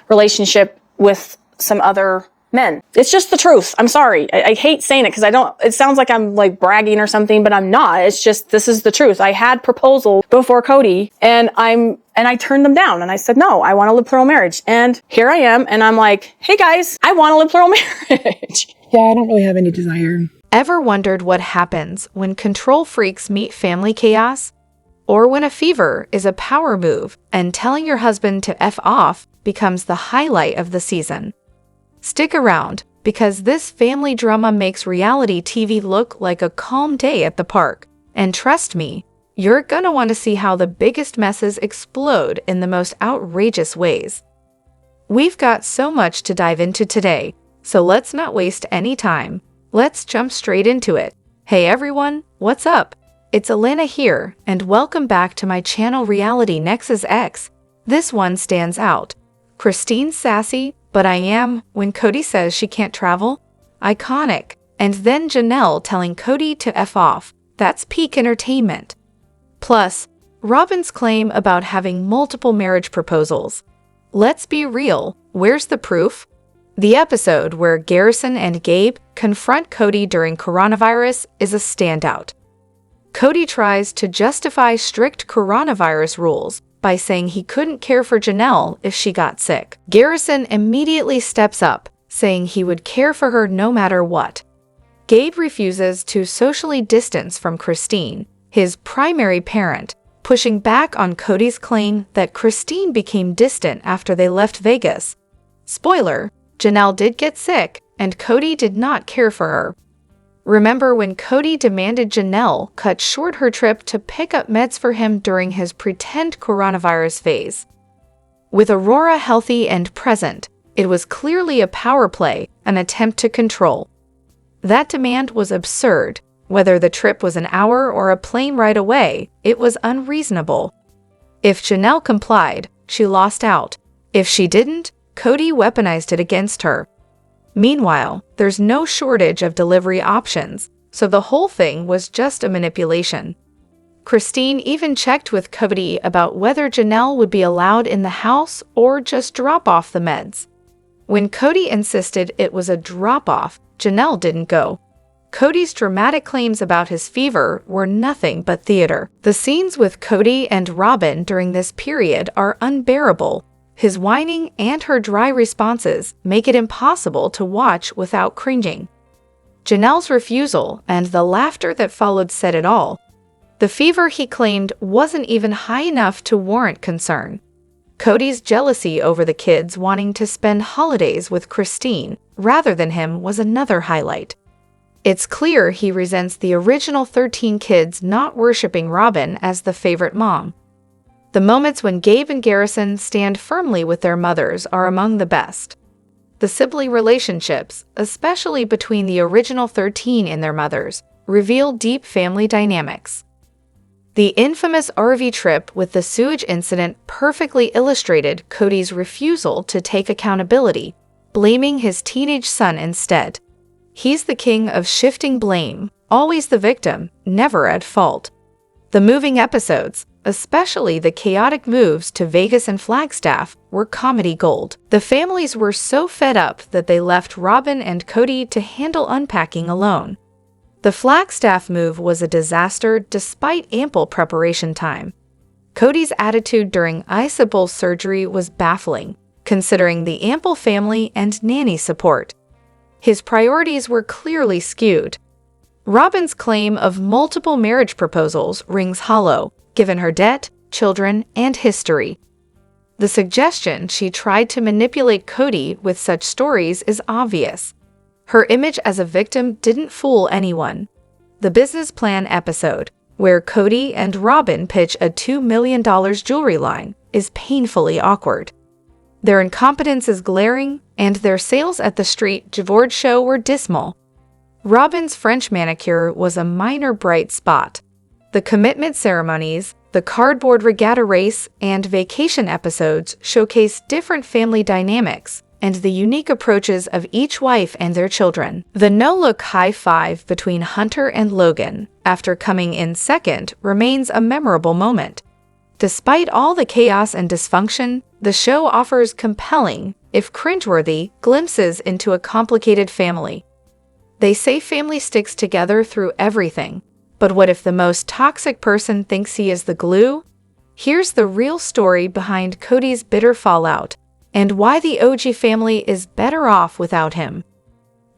relationship with some other men. It's just the truth. I'm sorry. I hate saying it because it sounds like I'm like bragging or something, but I'm not. It's just, this is the truth. I had proposal before Kody and I turned them down and I said, no, I want to live plural marriage. And here I am. And I'm like, hey guys, I want to live plural marriage. Yeah, I don't really have any desire. Ever wondered what happens when control freaks meet family chaos? Or when a fever is a power move and telling your husband to F off becomes the highlight of the season? Stick around, because this family drama makes reality TV look like a calm day at the park. And trust me, you're gonna want to see how the biggest messes explode in the most outrageous ways. We've got so much to dive into today, so let's not waste any time. Let's jump straight into it. Hey everyone, what's up? It's Elena here, and welcome back to my channel Reality Nexus X. This one stands out. Christine's sassy, but I am when Kody says she can't travel? Iconic. And then Janelle telling Kody to F off. That's peak entertainment. Plus, Robyn's claim about having multiple marriage proposals. Let's be real, where's the proof? The episode where Garrison and Gabe confront Kody during coronavirus is a standout. Kody tries to justify strict coronavirus rules by saying he couldn't care for Janelle if she got sick. Garrison immediately steps up, saying he would care for her no matter what. Gabe refuses to socially distance from Christine, his primary parent, pushing back on Kody's claim that Christine became distant after they left Vegas. Spoiler, Janelle did get sick, and Kody did not care for her. Remember when Kody demanded Janelle cut short her trip to pick up meds for him during his pretend coronavirus phase? With Aurora healthy and present, it was clearly a power play, an attempt to control. That demand was absurd. Whether the trip was an hour or a plane ride away, it was unreasonable. If Janelle complied, she lost out. If she didn't, Kody weaponized it against her. Meanwhile, there's no shortage of delivery options, so the whole thing was just a manipulation. Christine even checked with Kody about whether Janelle would be allowed in the house or just drop off the meds. When Kody insisted it was a drop-off, Janelle didn't go. Kody's dramatic claims about his fever were nothing but theater. The scenes with Kody and Robyn during this period are unbearable. His whining and her dry responses make it impossible to watch without cringing. Janelle's refusal and the laughter that followed said it all. The fever he claimed wasn't even high enough to warrant concern. Kody's jealousy over the kids wanting to spend holidays with Christine rather than him was another highlight. It's clear he resents the original 13 kids not worshiping Robyn as the favorite mom. The moments when Gabe and Garrison stand firmly with their mothers are among the best. The sibling relationships, especially between the original 13 and their mothers, reveal deep family dynamics. The infamous RV trip with the sewage incident perfectly illustrated Kody's refusal to take accountability, blaming his teenage son instead. He's the king of shifting blame, always the victim, never at fault. The moving episodes, especially the chaotic moves to Vegas and Flagstaff, were comedy gold. The families were so fed up that they left Robyn and Kody to handle unpacking alone. The Flagstaff move was a disaster despite ample preparation time. Kody's attitude during Isabel's surgery was baffling, considering the ample family and nanny support. His priorities were clearly skewed. Robyn's claim of multiple marriage proposals rings hollow, given her debt, children, and history. The suggestion she tried to manipulate Kody with such stories is obvious. Her image as a victim didn't fool anyone. The business plan episode, where Kody and Robyn pitch a $2 million jewelry line, is painfully awkward. Their incompetence is glaring, and their sales at the Street George show were dismal. Robyn's French manicure was a minor bright spot. The commitment ceremonies, the cardboard regatta race, and vacation episodes showcase different family dynamics and the unique approaches of each wife and their children. The no-look high five between Hunter and Logan, after coming in second, remains a memorable moment. Despite all the chaos and dysfunction, the show offers compelling, if cringeworthy, glimpses into a complicated family. They say family sticks together through everything, but what if the most toxic person thinks he is the glue? Here's the real story behind Kody's bitter fallout, and why the OG family is better off without him.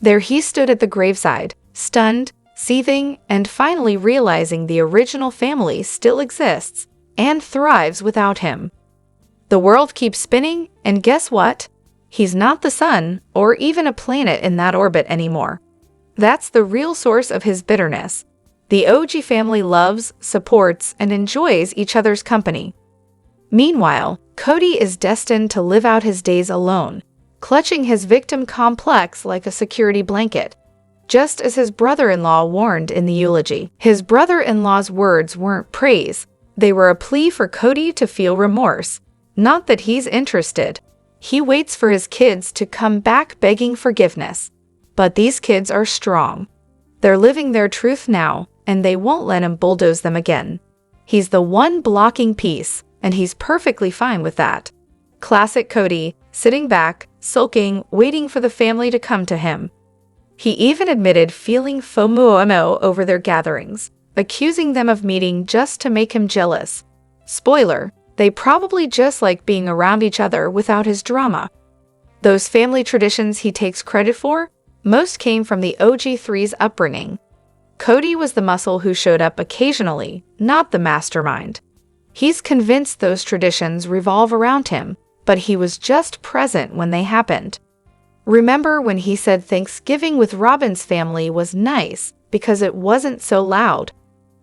There he stood at the graveside, stunned, seething, and finally realizing the original family still exists and thrives without him. The world keeps spinning, and guess what? He's not the sun or even a planet in that orbit anymore. That's the real source of his bitterness. The OG family loves, supports, and enjoys each other's company. Meanwhile, Kody is destined to live out his days alone, clutching his victim complex like a security blanket, just as his brother-in-law warned in the eulogy. His brother-in-law's words weren't praise. They were a plea for Kody to feel remorse, not that he's interested. He waits for his kids to come back begging forgiveness. But these kids are strong. They're living their truth now, and they won't let him bulldoze them again. He's the one blocking peace, and he's perfectly fine with that. Classic Kody, sitting back, sulking, waiting for the family to come to him. He even admitted feeling FOMO over their gatherings, accusing them of meeting just to make him jealous. Spoiler, they probably just like being around each other without his drama. Those family traditions he takes credit for, most came from the OG3's upbringing. Kody was the muscle who showed up occasionally, not the mastermind. He's convinced those traditions revolve around him, but he was just present when they happened. Remember when he said Thanksgiving with Robyn's family was nice because it wasn't so loud?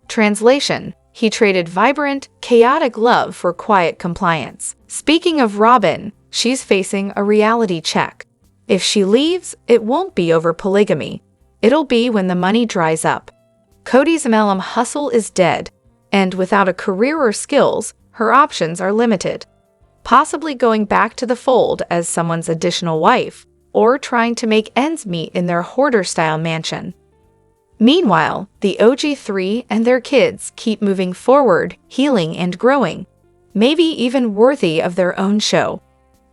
Translation: he traded vibrant, chaotic love for quiet compliance. Speaking of Robyn, she's facing a reality check. If she leaves, it won't be over polygamy. It'll be when the money dries up. Kody's MLM hustle is dead, and without a career or skills, her options are limited. Possibly going back to the fold as someone's additional wife, or trying to make ends meet in their hoarder-style mansion. Meanwhile, the OG3 and their kids keep moving forward, healing and growing, maybe even worthy of their own show.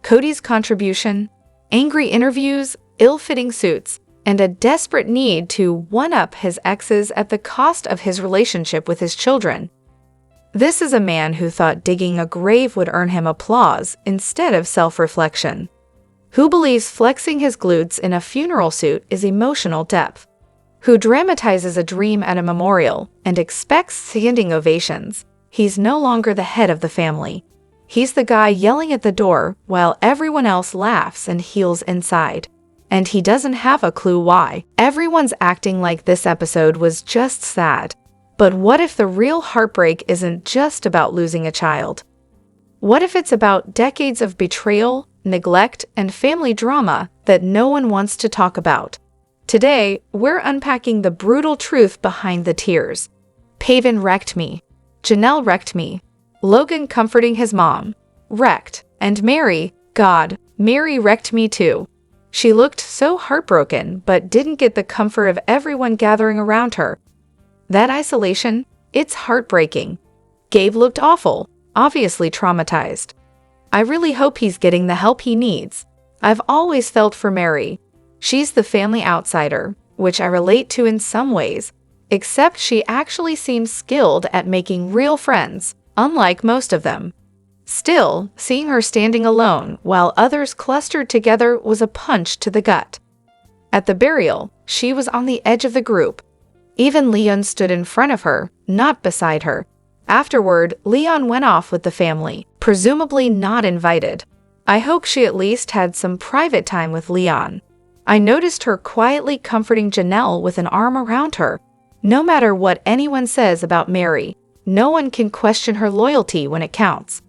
Kody's contribution, angry interviews, ill-fitting suits, and a desperate need to one-up his exes at the cost of his relationship with his children. This is a man who thought digging a grave would earn him applause instead of self-reflection. Who believes flexing his glutes in a funeral suit is emotional depth. Who dramatizes a dream at a memorial and expects standing ovations. He's no longer the head of the family. He's the guy yelling at the door while everyone else laughs and heals inside. And he doesn't have a clue why. Everyone's acting like this episode was just sad. But what if the real heartbreak isn't just about losing a child? What if it's about decades of betrayal, neglect, and family drama that no one wants to talk about? Today, we're unpacking the brutal truth behind the tears. Paven wrecked me. Janelle wrecked me. Logan comforting his mom. Wrecked. And Mary, God, Mary wrecked me too. She looked so heartbroken, but didn't get the comfort of everyone gathering around her. That isolation, it's heartbreaking. Gabe looked awful, obviously traumatized. I really hope he's getting the help he needs. I've always felt for Mary. She's the family outsider, which I relate to in some ways, except she actually seems skilled at making real friends, unlike most of them. Still, seeing her standing alone while others clustered together was a punch to the gut. At the burial, she was on the edge of the group. Even Leon stood in front of her, not beside her. Afterward, Leon went off with the family, presumably not invited. I hope she at least had some private time with Leon. I noticed her quietly comforting Janelle with an arm around her. No matter what anyone says about Mary, no one can question her loyalty when it counts.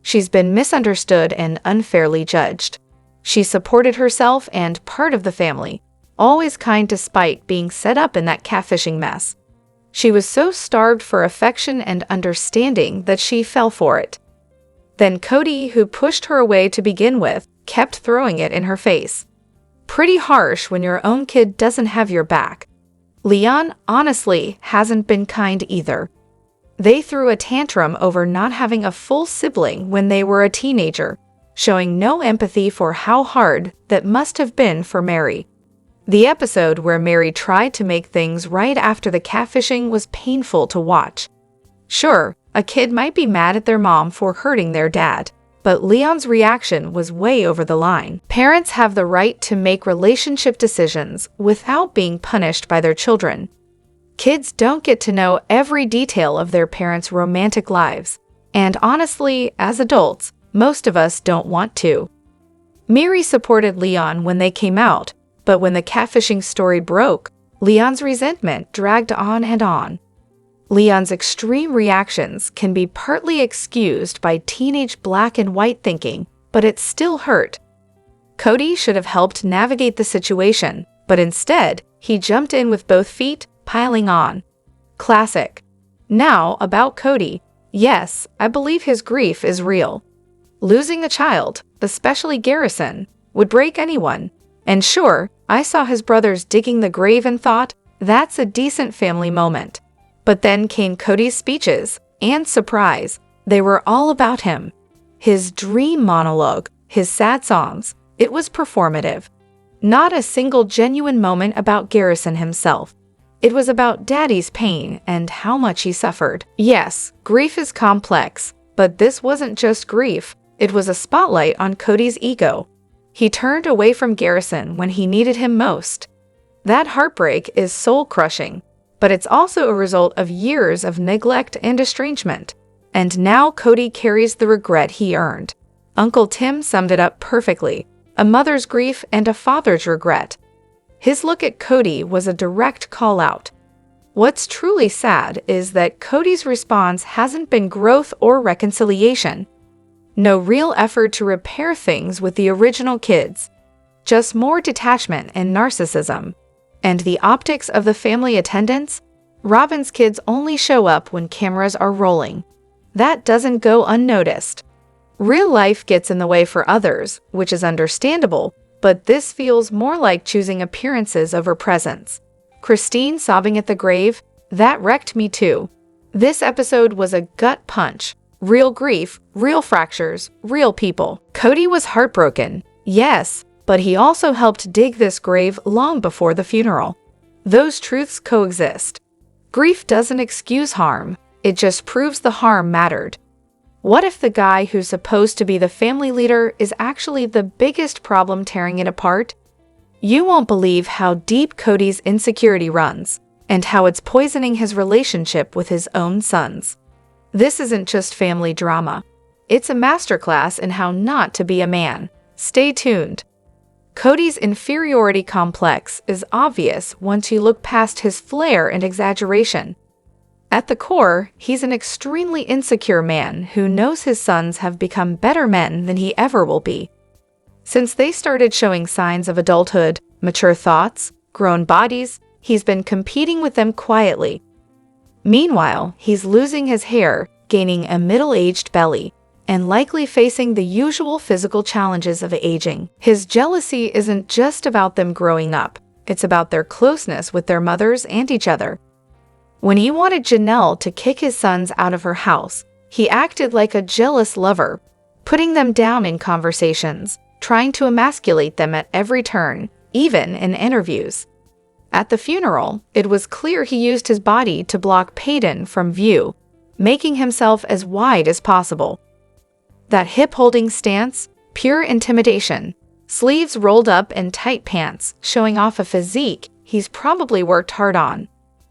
She's been misunderstood and unfairly judged. She supported herself and part of the family, always kind despite being set up in that catfishing mess. She was so starved for affection and understanding that she fell for it. Then Kody, who pushed her away to begin with, kept throwing it in her face. Pretty harsh when your own kid doesn't have your back. Leon, honestly, hasn't been kind either. They threw a tantrum over not having a full sibling when they were a teenager, showing no empathy for how hard that must have been for Mary. The episode where Mary tried to make things right after the catfishing was painful to watch. Sure, a kid might be mad at their mom for hurting their dad, but Leon's reaction was way over the line. Parents have the right to make relationship decisions without being punished by their children. Kids don't get to know every detail of their parents' romantic lives, and honestly, as adults, most of us don't want to. Mary supported Leon when they came out, but when the catfishing story broke, Leon's resentment dragged on and on. Leon's extreme reactions can be partly excused by teenage black and white thinking, but it still hurt. Kody should have helped navigate the situation, but instead, he jumped in with both feet, piling on. Classic. Now, about Kody. Yes, I believe his grief is real. Losing a child, especially Garrison, would break anyone. And sure, I saw his brothers digging the grave and thought, that's a decent family moment. But then came Kody's speeches, and surprise, they were all about him. His dream monologue, his sad songs, it was performative. Not a single genuine moment about Garrison himself. It was about Daddy's pain and how much he suffered. Yes, grief is complex, but this wasn't just grief, it was a spotlight on Kody's ego. He turned away from Garrison when he needed him most. That heartbreak is soul-crushing, but it's also a result of years of neglect and estrangement. And now Kody carries the regret he earned. Uncle Tim summed it up perfectly: a mother's grief and a father's regret. His look at Kody was a direct call-out. What's truly sad is that Kody's response hasn't been growth or reconciliation. No real effort to repair things with the original kids. Just more detachment and narcissism. And the optics of the family attendance? Robyn's kids only show up when cameras are rolling. That doesn't go unnoticed. Real life gets in the way for others, which is understandable, but this feels more like choosing appearances over presence. Christine sobbing at the grave? That wrecked me too. This episode was a gut punch. Real grief, real fractures, real people. Kody was heartbroken, yes, but he also helped dig this grave long before the funeral. Those truths coexist. Grief doesn't excuse harm, it just proves the harm mattered. What if the guy who's supposed to be the family leader is actually the biggest problem tearing it apart? You won't believe how deep Kody's insecurity runs, and how it's poisoning his relationship with his own sons. This isn't just family drama. It's a masterclass in how not to be a man. Stay tuned. Kody's inferiority complex is obvious once you look past his flair and exaggeration. At the core, he's an extremely insecure man who knows his sons have become better men than he ever will be. Since they started showing signs of adulthood, mature thoughts, grown bodies, he's been competing with them quietly. Meanwhile, he's losing his hair, gaining a middle-aged belly, and likely facing the usual physical challenges of aging. His jealousy isn't just about them growing up, it's about their closeness with their mothers and each other. When he wanted Janelle to kick his sons out of her house, he acted like a jealous lover, putting them down in conversations, trying to emasculate them at every turn, even in interviews. At the funeral, it was clear he used his body to block Peyton from view, making himself as wide as possible. That hip-holding stance, pure intimidation, sleeves rolled up and tight pants, showing off a physique he's probably worked hard on.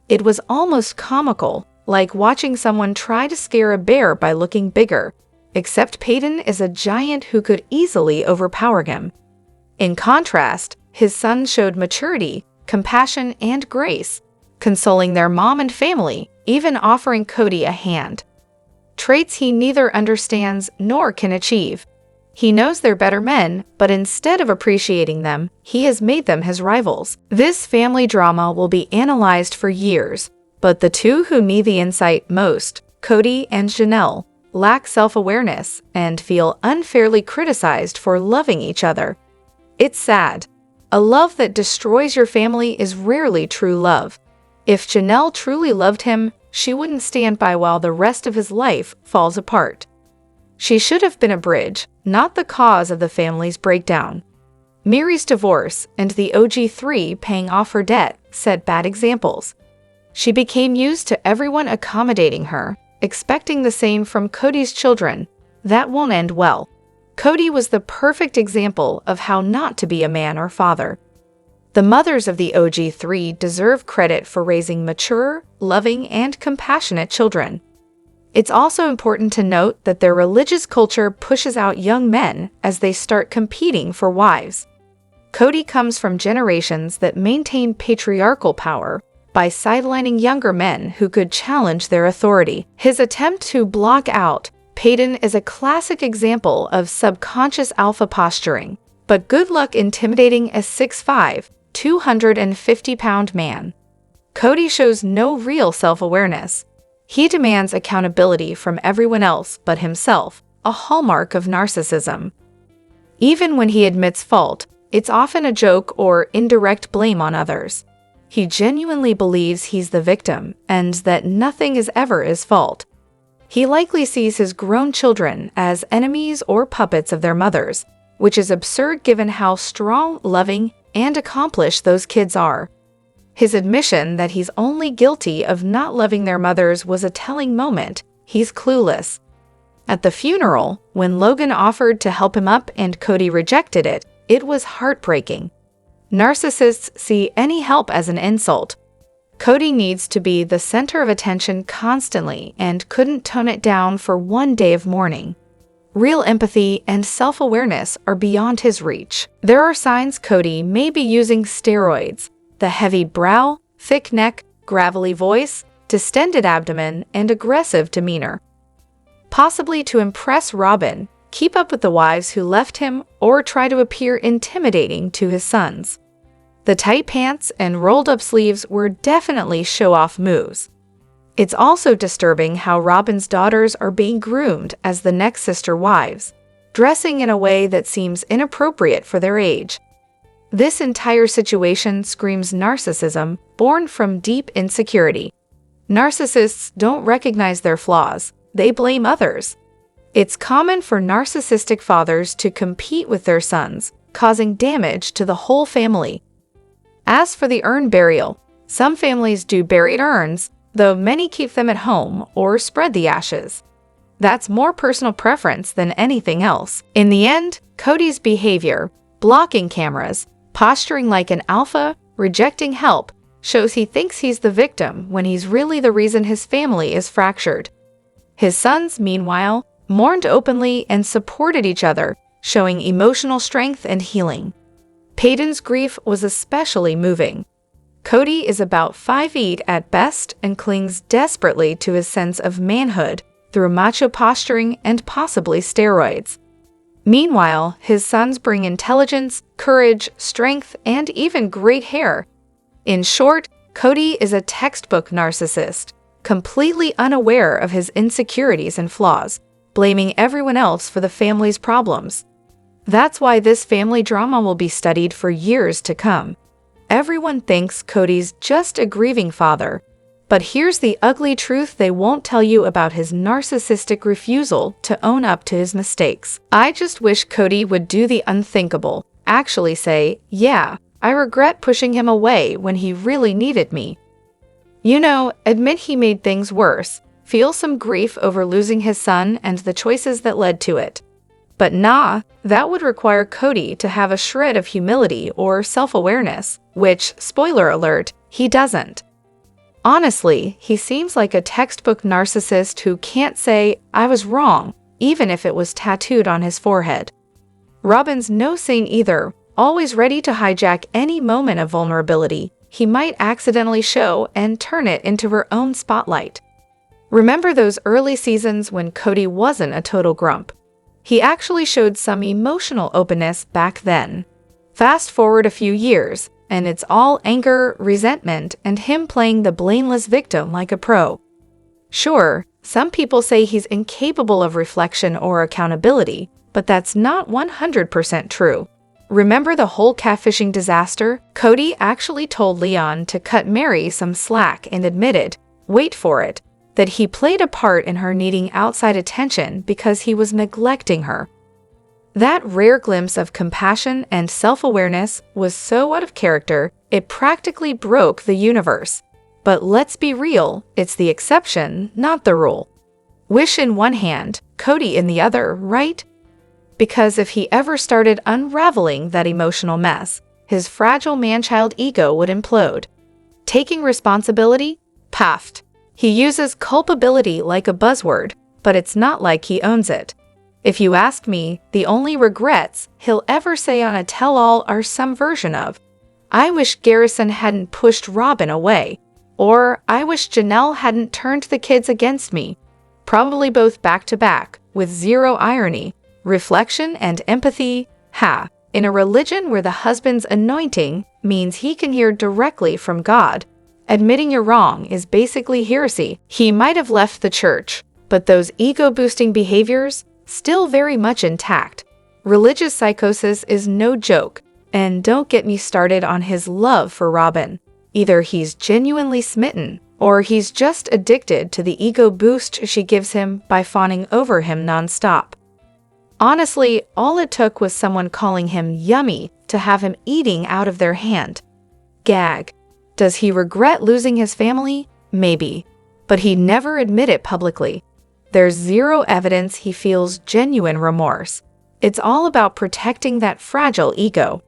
It was almost comical, like watching someone try to scare a bear by looking bigger, except Peyton is a giant who could easily overpower him. In contrast, his sons showed maturity, compassion, and grace, consoling their mom and family, even offering Kody a hand. Traits he neither understands nor can achieve. He knows they're better men, but instead of appreciating them, he has made them his rivals. This family drama will be analyzed for years, but the two who need the insight most, Kody and Janelle, lack self-awareness and feel unfairly criticized for loving each other. It's sad. A love that destroys your family is rarely true love. If Janelle truly loved him, she wouldn't stand by while the rest of his life falls apart. She should have been a bridge, not the cause of the family's breakdown. Miri's divorce and the OG3 paying off her debt set bad examples. She became used to everyone accommodating her, expecting the same from Kody's children. That won't end well. Kody was the perfect example of how not to be a man or father. The mothers of the OG3 deserve credit for raising mature, loving, and compassionate children. It's also important to note that their religious culture pushes out young men as they start competing for wives. Kody comes from generations that maintain patriarchal power by sidelining younger men who could challenge their authority. His attempt to block out Peyton is a classic example of subconscious alpha posturing, but good luck intimidating a 6'5", 250-pound man. Kody shows no real self-awareness. He demands accountability from everyone else but himself, a hallmark of narcissism. Even when he admits fault, it's often a joke or indirect blame on others. He genuinely believes he's the victim and that nothing is ever his fault. He likely sees his grown children as enemies or puppets of their mothers, which is absurd given how strong, loving, and accomplished those kids are. His admission that he's only guilty of not loving their mothers was a telling moment. He's clueless. At the funeral, when Logan offered to help him up and Kody rejected it, it was heartbreaking. Narcissists see any help as an insult. Kody needs to be the center of attention constantly and couldn't tone it down for one day of mourning. Real empathy and self-awareness are beyond his reach. There are signs Kody may be using steroids: the heavy brow, thick neck, gravelly voice, distended abdomen, and aggressive demeanor. Possibly to impress Robyn, keep up with the wives who left him, or try to appear intimidating to his sons. The tight pants and rolled-up sleeves were definitely show-off moves. It's also disturbing how Robyn's daughters are being groomed as the next sister wives, dressing in a way that seems inappropriate for their age. This entire situation screams narcissism born from deep insecurity. Narcissists don't recognize their flaws, they blame others. It's common for narcissistic fathers to compete with their sons, causing damage to the whole family. As for the urn burial, some families do buried urns, though many keep them at home or spread the ashes. That's more personal preference than anything else. In the end, Kody's behavior, blocking cameras, posturing like an alpha, rejecting help, shows he thinks he's the victim when he's really the reason his family is fractured. His sons, meanwhile, mourned openly and supported each other, showing emotional strength and healing. Peyton's grief was especially moving. Kody is about 5'8" at best and clings desperately to his sense of manhood through macho posturing and possibly steroids. Meanwhile, his sons bring intelligence, courage, strength, and even great hair. In short, Kody is a textbook narcissist, completely unaware of his insecurities and flaws, blaming everyone else for the family's problems. That's why this family drama will be studied for years to come. Everyone thinks Kody's just a grieving father, but here's the ugly truth they won't tell you about his narcissistic refusal to own up to his mistakes. I just wish Kody would do the unthinkable, actually say, "Yeah, I regret pushing him away when he really needed me." Admit he made things worse, feel some grief over losing his son and the choices that led to it. But nah, that would require Kody to have a shred of humility or self-awareness, which, spoiler alert, he doesn't. Honestly, he seems like a textbook narcissist who can't say, "I was wrong," even if it was tattooed on his forehead. Robyn's no saint either, always ready to hijack any moment of vulnerability he might accidentally show and turn it into her own spotlight. Remember those early seasons when Kody wasn't a total grump? He actually showed some emotional openness back then. Fast forward a few years, and it's all anger, resentment, and him playing the blameless victim like a pro. Sure, some people say he's incapable of reflection or accountability, but that's not 100% true. Remember the whole catfishing disaster? Kody actually told Leon to cut Miri some slack and admitted, wait for it, that he played a part in her needing outside attention because he was neglecting her. That rare glimpse of compassion and self-awareness was so out of character, it practically broke the universe. But let's be real, it's the exception, not the rule. Wish in one hand, Kody in the other, right? Because if he ever started unraveling that emotional mess, his fragile man-child ego would implode. Taking responsibility? Paft. He uses culpability like a buzzword, but it's not like he owns it. If you ask me, the only regrets he'll ever say on a tell-all are some version of, "I wish Garrison hadn't pushed Robyn away," or "I wish Janelle hadn't turned the kids against me." Probably both back-to-back, with zero irony, reflection, and empathy. In a religion where the husband's anointing means he can hear directly from God, admitting you're wrong is basically heresy. He might have left the church, but those ego-boosting behaviors, still very much intact. Religious psychosis is no joke, and don't get me started on his love for Robyn. Either he's genuinely smitten, or he's just addicted to the ego boost she gives him by fawning over him nonstop. Honestly, all it took was someone calling him yummy to have him eating out of their hand. Gag. Does he regret losing his family? Maybe. But he'd never admit it publicly. There's zero evidence he feels genuine remorse. It's all about protecting that fragile ego.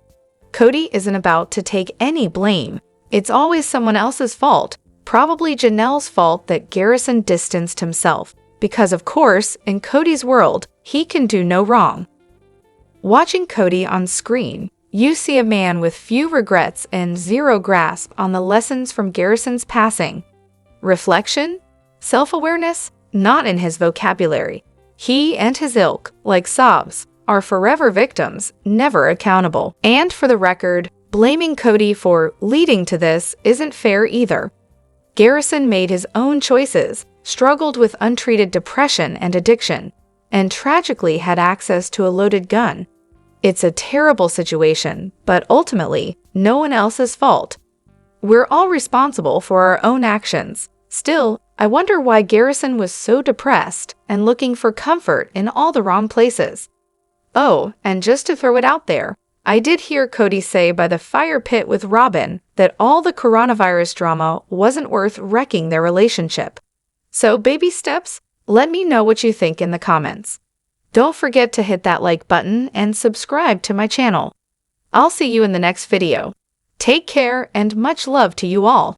Kody isn't about to take any blame. It's always someone else's fault, probably Janelle's fault that Garrison distanced himself. Because of course, in Kody's world, he can do no wrong. Watching Kody on screen, you see a man with few regrets and zero grasp on the lessons from Garrison's passing. Reflection? Self-awareness? Not in his vocabulary. He and his ilk, like sobs, are forever victims, never accountable. And for the record, blaming Kody for leading to this isn't fair either. Garrison made his own choices, struggled with untreated depression and addiction, and tragically had access to a loaded gun. It's a terrible situation, but ultimately, no one else's fault. We're all responsible for our own actions. Still, I wonder why Garrison was so depressed and looking for comfort in all the wrong places. Oh, and just to throw it out there, I did hear Kody say by the fire pit with Robyn that all the coronavirus drama wasn't worth wrecking their relationship. So baby steps, let me know what you think in the comments. Don't forget to hit that like button and subscribe to my channel. I'll see you in the next video. Take care and much love to you all.